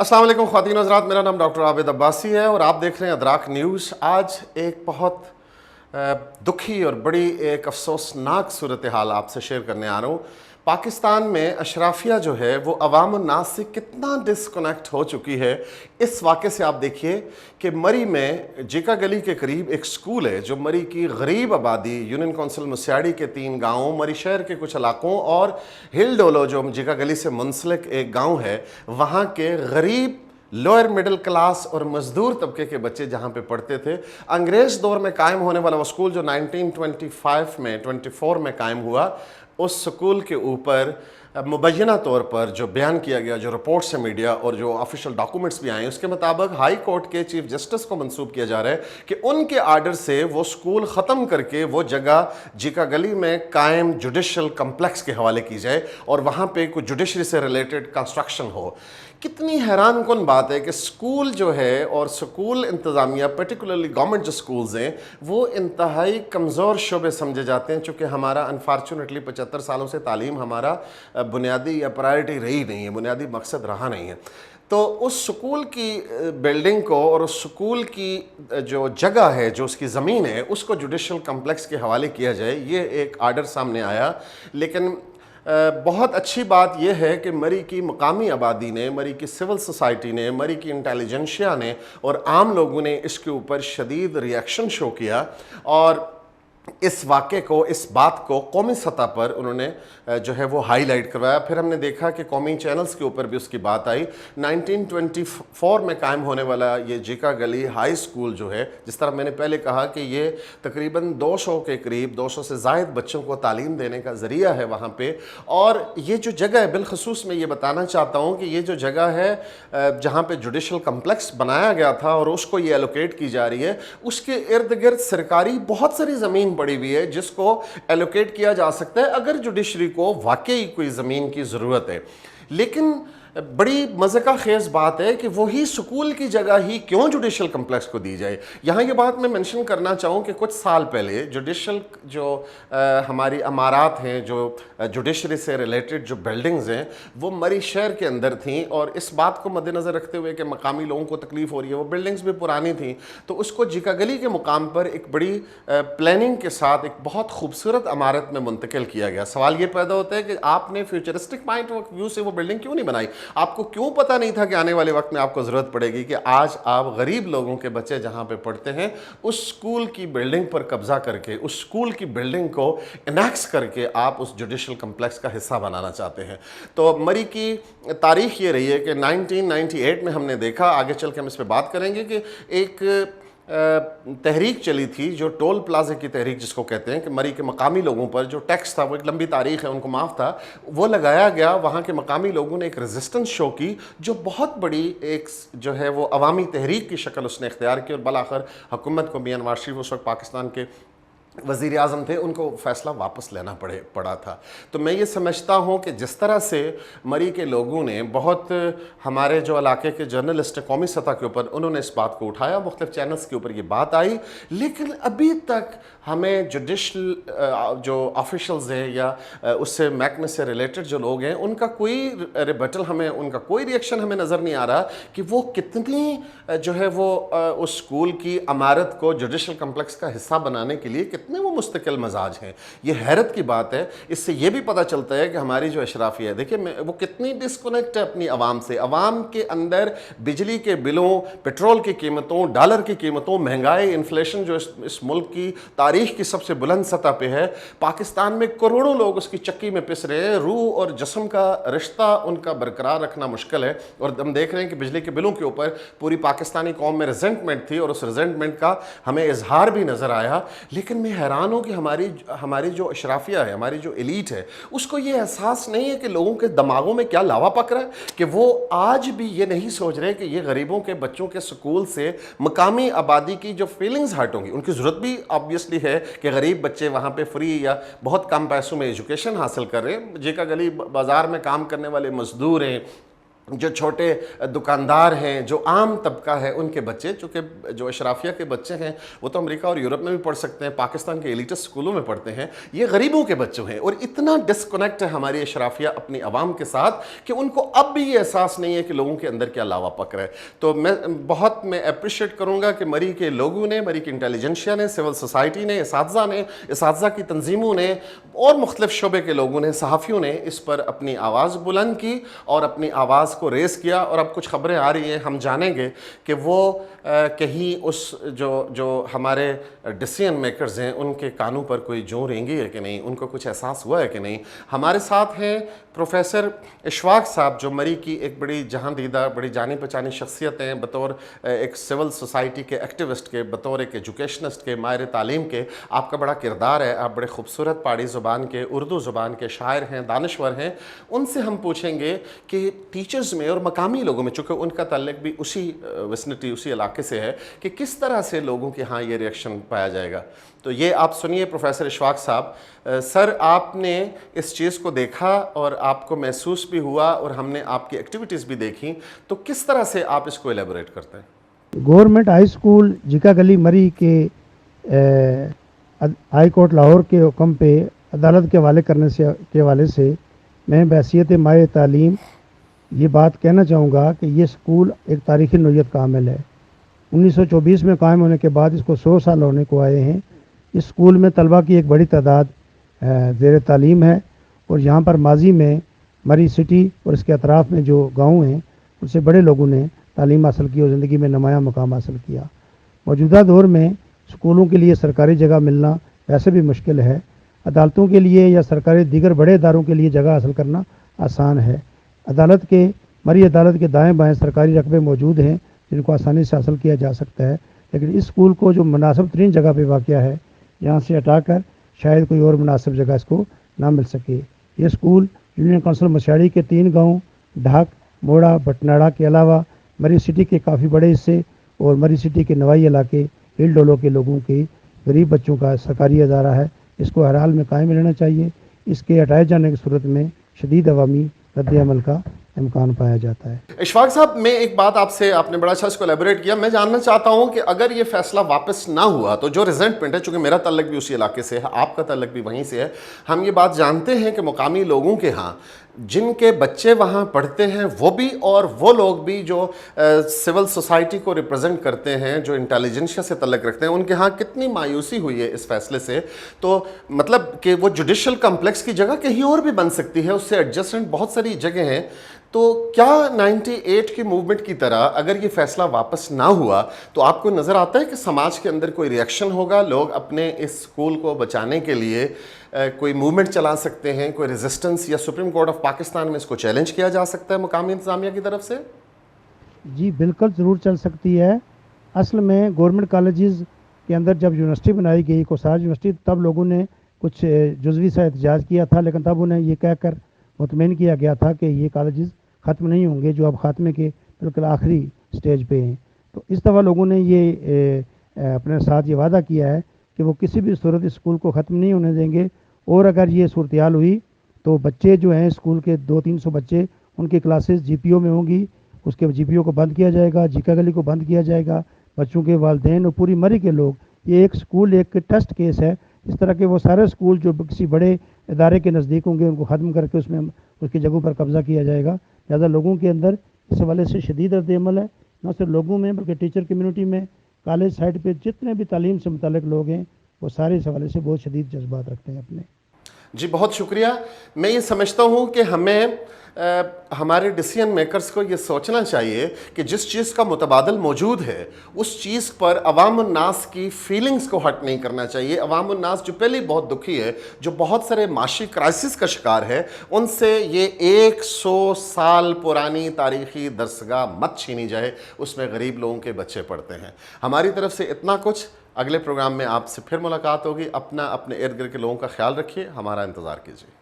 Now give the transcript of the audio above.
अस्सलाम वालेकुम ख्वातीन और हज़रात, मेरा नाम डॉक्टर आबिद अब्बासी है और आप देख रहे हैं अदराक न्यूज़। आज एक बहुत दुखी और बड़ी एक अफसोसनाक सूरत हाल आपसे शेयर करने आ रहा हूँ। पाकिस्तान में अशराफिया जो है वो अवाम नास से कितना डिसकनेक्ट हो चुकी है। इस वाक़े से आप देखिए कि मरी में जिका गली के करीब एक स्कूल है जो मरी की गरीब आबादी, यूनियन कौंसिल मुस्याड़ी के 3 गाँवों, मरी शहर के कुछ इलाकों और हिल डोलो जो जिका गली से मुंसलिक एक गाँव है, वहाँ के गरीब लोअर मिडिल क्लास और मजदूर तबके के बच्चे जहाँ पे पढ़ते थे। अंग्रेज़ दौर में कायम होने वाला वो स्कूल जो 1925 में 24 में कायम हुआ, उस स्कूल के ऊपर मुबैना तौर पर जो बयान किया गया, जो रिपोर्ट्स है मीडिया और जो ऑफिशियल डॉक्यूमेंट्स भी आए, उसके मुताबिक हाई कोर्ट के चीफ जस्टिस को मंसूब किया जा रहा है कि उनके आर्डर से वो स्कूल ख़त्म करके वो जगह जिका गली में कायम जुडिशल कम्प्लेक्स के हवाले की जाए और वहाँ पे कोई जुडिशरी से रिलेटेड कंस्ट्रक्शन हो। कितनी हैरान कुन बात है कि स्कूल जो है और स्कूल इंतज़ामिया, पर्टिकुलरली गवर्नमेंट जो स्कूल्स हैं, वो इंतहाई कमज़ोर शोबे समझे जाते हैं। चूँकि हमारा अनफॉर्चुनेटली 75 सालों से तालीम हमारा बुनियादी या प्रायोरिटी रही नहीं है, बुनियादी मकसद रहा नहीं है। तो उस स्कूल की बिल्डिंग को और उस स्कूल की जो जगह है, जो उसकी ज़मीन है, उसको जुडिशल कम्प्लेक्स के हवाले किया जाए, ये एक आर्डर सामने आया। लेकिन बहुत अच्छी बात यह है कि मरी की मकामी आबादी ने, मरी की सिविल सोसाइटी ने, मरी की इंटेलिजेंशिया ने और आम लोगों ने इसके ऊपर शदीद रिएक्शन शो किया और इस वाक़े को, इस बात को कौमी सतह पर उन्होंने जो है वो हाईलाइट करवाया। फिर हमने देखा कि कौमी चैनल्स के ऊपर भी उसकी बात आई। 1924 में कायम होने वाला ये जिका गली हाई स्कूल जो है, जिस तरह मैंने पहले कहा कि ये तकरीबन 200 के करीब, 200 से ज़ायद बच्चों को तालीम देने का ज़रिया है वहाँ पे। और ये जो जगह है, बिलखसूस मैं ये बताना चाहता हूँ कि ये जो जगह है जहाँ पे जुडिशल कम्प्लेक्स बनाया गया था और उसको ये एलोकेट की जा रही है, उसके इर्द गिर्द सरकारी बहुत सारी ज़मीन पड़ी हुई है जिसको एलोकेट किया जा सकता है अगर जुडिशरी को वाकई कोई ज़मीन की ज़रूरत है। लेकिन बड़ी मज़े का खेज़ बात है कि वही स्कूल की जगह ही क्यों जुडिशल कम्प्लेक्स को दी जाए। यहाँ ये बात मैं मेंशन करना चाहूँ कि कुछ साल पहले जुडिशल जो हमारी इमारत हैं, जो जुडिशरी से रिलेटेड जो बिल्डिंग्स हैं, वो मरी शहर के अंदर थीं और इस बात को मद्देनज़र रखते हुए कि मकामी लोगों को तकलीफ़ हो रही है, वो बिल्डिंग्स भी पुरानी थीं, तो उसको जिका गली के मुकाम पर एक बड़ी प्लानिंग के साथ एक बहुत खूबसूरत इमारत में मुंतकिल किया गया। सवाल ये पैदा होता है कि आपने फ्यूचरिस्टिक पॉइंट ऑफ व्यू से वो बिल्डिंग क्यों नहीं बनाई? आपको क्यों पता नहीं था कि आने वाले वक्त में आपको ज़रूरत पड़ेगी कि आज आप गरीब लोगों के बच्चे जहाँ पे पढ़ते हैं उस स्कूल की बिल्डिंग पर कब्ज़ा करके, उस स्कूल की बिल्डिंग को एनेक्स करके आप उस जुडिशल कम्प्लेक्स का हिस्सा बनाना चाहते हैं। तो मरी की तारीख़ ये रही है कि 1998 में हमने देखा, आगे चल के हम इस पर बात करेंगे, कि एक तहरीक चली थी जो टोल प्लाजे की तहरीक जिसको कहते हैं, कि मरी के मकामी लोगों पर जो टैक्स था, वो एक लंबी तारीख है, उनको माफ़ था, वो लगाया गया। वहाँ के मकामी लोगों ने एक रेजिस्टेंस शो की जो बहुत बड़ी एक जो है वो अवामी तहरीक की शक्ल उसने इख्तियार की और बलाखिर हुकूमत को, मियां नवाज शरीफ उस वक्त पाकिस्तान के वज़ीर आज़म थे, उनको फ़ैसला वापस लेना पड़ा था। तो मैं ये समझता हूँ कि जिस तरह से मरी के लोगों ने, बहुत हमारे जो इलाके के जर्नलिस्ट कौमी सतह के ऊपर, उन्होंने इस बात को उठाया, मुख्तलिफ चैनल्स के ऊपर ये बात आई, लेकिन अभी तक हमें जुडिशल जो ऑफिशल्स हैं या उससे महकमे से रिलेटेड जो लोग हैं, उनका कोई रिबटल, हमें उनका कोई रिएक्शन हमें नज़र नहीं आ रहा कि वो कितनी जो है वो उस स्कूल की इमारत को जुडिशल कम्प्लेक्स का हिस्सा बनाने के लिए कितने वो मुस्तकिल मजाज हैं। ये हैरत की बात है। इससे ये भी पता चलता है कि हमारी जो अशराफी है, देखिए वो कितनी डिस्कनेक्ट है अपनी आवाम से। आवाम के अंदर बिजली के बिलों, पेट्रोल की कीमतों, डॉलर की कीमतों, महंगाई, इन्फ्लेशन जो इस मुल्क की तारीख की सबसे बुलंद सतह पे है, पाकिस्तान में करोड़ों लोग उसकी चक्की में पिस रहे हैं। रूह और जिस्म का रिश्ता उनका बरकरार रखना मुश्किल है और हम देख रहे हैं कि बिजली के बिलों के ऊपर पूरी पाकिस्तानी कौम में रिजेंटमेंट थी और उस रिजेंटमेंट का हमें इजहार भी नज़र आया। लेकिन मैं हैरान हूँ कि हमारी जो अशराफिया है, हमारी जो एलीट है, उसको ये एहसास नहीं है कि लोगों के दिमागों में क्या लावा पक रहा है, कि वो आज भी ये नहीं सोच रहे कि ये गरीबों के बच्चों के स्कूल से मकामी आबादी की जो फीलिंग्स हर्ट होंगी। उनकी ज़रूरत भी ऑब्वियसली है कि गरीब बच्चे वहाँ पे फ्री या बहुत कम पैसों में एजुकेशन हासिल कर रहे हैं। जिका गली बाज़ार में काम करने वाले मजदूर हैं, جو چھوٹے دکاندار ہیں، جو عام طبقہ ہے، ان کے بچے، چونکہ جو اشرافیہ کے بچے ہیں وہ تو امریکہ اور یورپ میں بھی پڑھ سکتے ہیں، پاکستان کے ایلیٹس اسکولوں میں پڑھتے ہیں، یہ غریبوں کے بچوں ہیں، اور اتنا ڈسکنیکٹ ہے ہماری اشرافیہ اپنی عوام کے ساتھ کہ ان کو اب بھی یہ احساس نہیں ہے کہ لوگوں کے اندر کیا لاوا پک رہا ہے۔ تو میں اپریشیٹ کروں گا کہ مری کے لوگوں نے، مری کی انٹیلیجنشیا نے، سول سوسائٹی نے، اساتذہ کی تنظیموں نے اور مختلف شعبے کے لوگوں نے، صحافیوں نے اس پر اپنی آواز بلند کی اور اپنی آواز کو ریز کیا، اور اب کچھ خبریں آ رہی ہیں، ہم جانیں گے کہ وہ کہیں اس جو ہمارے ڈیسیژن میکرز ہیں ان کے کانوں پر کوئی جوں رینگی ہے کہ نہیں، ان کو کچھ احساس ہوا ہے کہ نہیں۔ ہمارے ساتھ ہیں پروفیسر اشفاق صاحب، جو مری کی ایک بڑی جہاں دیدہ، بڑی جانی پہچانی شخصیت ہیں، بطور ایک سول سوسائٹی کے ایکٹیوسٹ کے، بطور ایک ایجوکیشنسٹ کے، ماہر تعلیم کے۔ آپ کا بڑا کردار ہے، آپ بڑے خوبصورت پہاڑی زبان کے، اردو زبان کے شاعر ہیں، دانشور ہیں۔ ان سے ہم پوچھیں گے کہ ٹیچرز میں اور مقامی لوگوں میں، چونکہ ان کا تعلق بھی اسی وسنٹی، اسی علاقے سے ہے، کہ کس طرح سے لوگوں کے ہاں یہ ریئیکشن پایا جائے گا۔ تو یہ آپ سنیے پروفیسر اشفاق صاحب۔ سر، آپ نے اس چیز کو دیکھا اور آپ کو محسوس بھی ہوا، اور ہم نے آپ کی ایکٹیویٹیز بھی دیکھیں، تو کس طرح سے آپ اس کو ایلیبوریٹ کرتے ہیں؟ گورنمنٹ ہائی اسکول جیکا گلی مری کے ہائی کورٹ لاہور کے حکم پہ عدالت کے حوالے کرنے کے حوالے سے میں بحیثیت ماہر تعلیم یہ بات کہنا چاہوں گا کہ یہ اسکول ایک تاریخی نوعیت کا عامل ہے۔ 1924 میں قائم ہونے کے بعد اس کو 100 سال ہونے کو آئے ہیں۔ اس اسکول میں طلبہ کی ایک بڑی تعداد زیر تعلیم ہے، اور یہاں پر ماضی میں مری سٹی اور اس کے اطراف میں جو گاؤں ہیں ان سے بڑے لوگوں نے تعلیم حاصل کی اور زندگی میں نمایاں مقام حاصل کیا۔ موجودہ دور میں اسکولوں کے لیے سرکاری جگہ ملنا ویسے بھی مشکل ہے، عدالتوں کے لیے یا سرکاری دیگر بڑے اداروں کے لیے جگہ حاصل کرنا آسان ہے۔ مری عدالت کے دائیں بائیں سرکاری رقبے موجود ہیں جن کو آسانی سے حاصل کیا جا سکتا ہے، لیکن اس اسکول کو جو مناسب ترین جگہ پہ واقع ہے یہاں سے ہٹا کر شاید کوئی اور مناسب جگہ اس کو نہ مل سکے۔ یہ اسکول یونین کونسل مسیاڑی کے 3 گاؤں ڈھاک، موڑا، بٹناڑا کے علاوہ مری سٹی کے کافی بڑے حصے اور مری سٹی کے نوائی علاقے ہل ڈولو کے لوگوں کے غریب بچوں کا سرکاری ادارہ ہے۔ اس کو ہر حال میں قائم رہنا چاہیے۔ اس کے ہٹائے جانے کی صورت میں شدید عوامی رد عمل کا امکان پایا جاتا ہے۔ اشفاق صاحب، میں ایک بات آپ نے بڑا اچھا اس کو ایلیبوریٹ کیا، میں جاننا چاہتا ہوں کہ اگر یہ فیصلہ واپس نہ ہوا تو جو ریزنٹمنٹ ہے، چونکہ میرا تعلق بھی اسی علاقے سے ہے، آپ کا تعلق بھی وہیں سے ہے، ہم یہ بات جانتے ہیں کہ مقامی لوگوں کے ہاں جن کے بچے وہاں پڑھتے ہیں وہ بھی، اور وہ لوگ بھی جو سول سوسائٹی کو ریپرزینٹ کرتے ہیں، جو انٹیلیجنشیا سے تعلق رکھتے ہیں، ان کے ہاں کتنی مایوسی ہوئی ہے اس فیصلے سے۔ تو مطلب کہ وہ جوڈیشل کمپلیکس کی جگہ کہیں اور بھی بن سکتی ہے، اس سے ایڈجسٹنٹ بہت ساری جگہ ہیں۔ تو کیا 98 کی موومنٹ کی طرح اگر یہ فیصلہ واپس نہ ہوا تو آپ کو نظر آتا ہے کہ سماج کے اندر کوئی ریئیکشن ہوگا، لوگ اپنے اس اسکول کو بچانے کے لیے کوئی موومنٹ چلا سکتے ہیں، کوئی ریزسٹنس، یا سپریم کورٹ آف پاکستان میں اس کو چیلنج کیا جا سکتا ہے مقامی انتظامیہ کی طرف سے؟ جی بالکل ضرور چل سکتی ہے۔ اصل میں گورنمنٹ کالجز کے اندر جب یونیورسٹی بنائی گئی، کوساج یونیورسٹی، تب لوگوں نے کچھ جزوی سا احتجاج کیا تھا، لیکن تب انہیں یہ کہہ کر مطمئن کیا گیا تھا کہ یہ کالجز ختم نہیں ہوں گے، جو اب خاتمے کے بالکل آخری سٹیج پہ ہیں۔ تو اس دفعہ لوگوں نے یہ اپنے ساتھ یہ وعدہ کیا ہے کہ وہ کسی بھی صورت اسکول کو ختم نہیں ہونے دیں گے، اور اگر یہ صورتحال ہوئی تو بچے جو ہیں اسکول کے 200-300 بچے، ان کی کلاسز جی پی او میں ہوں گی، اس کے جی پی او کو بند کیا جائے گا، جیکا گلی کو بند کیا جائے گا، بچوں کے والدین اور پوری مری کے لوگ، یہ ایک اسکول ایک ٹیسٹ کیس ہے۔ اس طرح کے وہ سارے اسکول جو کسی بڑے ادارے کے نزدیک ہوں گے ان کو ختم کر کے اس کی جگہوں پر قبضہ کیا جائے گا۔ لہٰذا لوگوں کے اندر اس حوالے سے شدید رد عمل ہے، نہ صرف لوگوں میں بلکہ ٹیچر کمیونٹی میں، کالج سائٹ پہ جتنے بھی تعلیم سے متعلق لوگ ہیں وہ سارے اس حوالے سے بہت شدید جذبات رکھتے ہیں اپنے۔ جی بہت شکریہ۔ میں یہ سمجھتا ہوں کہ ہمیں ہمارے ڈیسیژن میکرز کو یہ سوچنا چاہیے کہ جس چیز کا متبادل موجود ہے اس چیز پر عوام الناس کی فیلنگز کو ہرٹ نہیں کرنا چاہیے۔ عوام الناس جو پہلے بہت دکھی ہے، جو بہت سارے معاشی کرائسس کا شکار ہے، ان سے یہ 100 سال پرانی تاریخی درسگاہ مت چھینی جائے، اس میں غریب لوگوں کے بچے پڑھتے ہیں۔ ہماری طرف سے اتنا کچھ، اگلے پروگرام میں آپ سے پھر ملاقات ہوگی۔ اپنے ارد گرد کے لوگوں کا خیال رکھیے، ہمارا انتظار کیجیے۔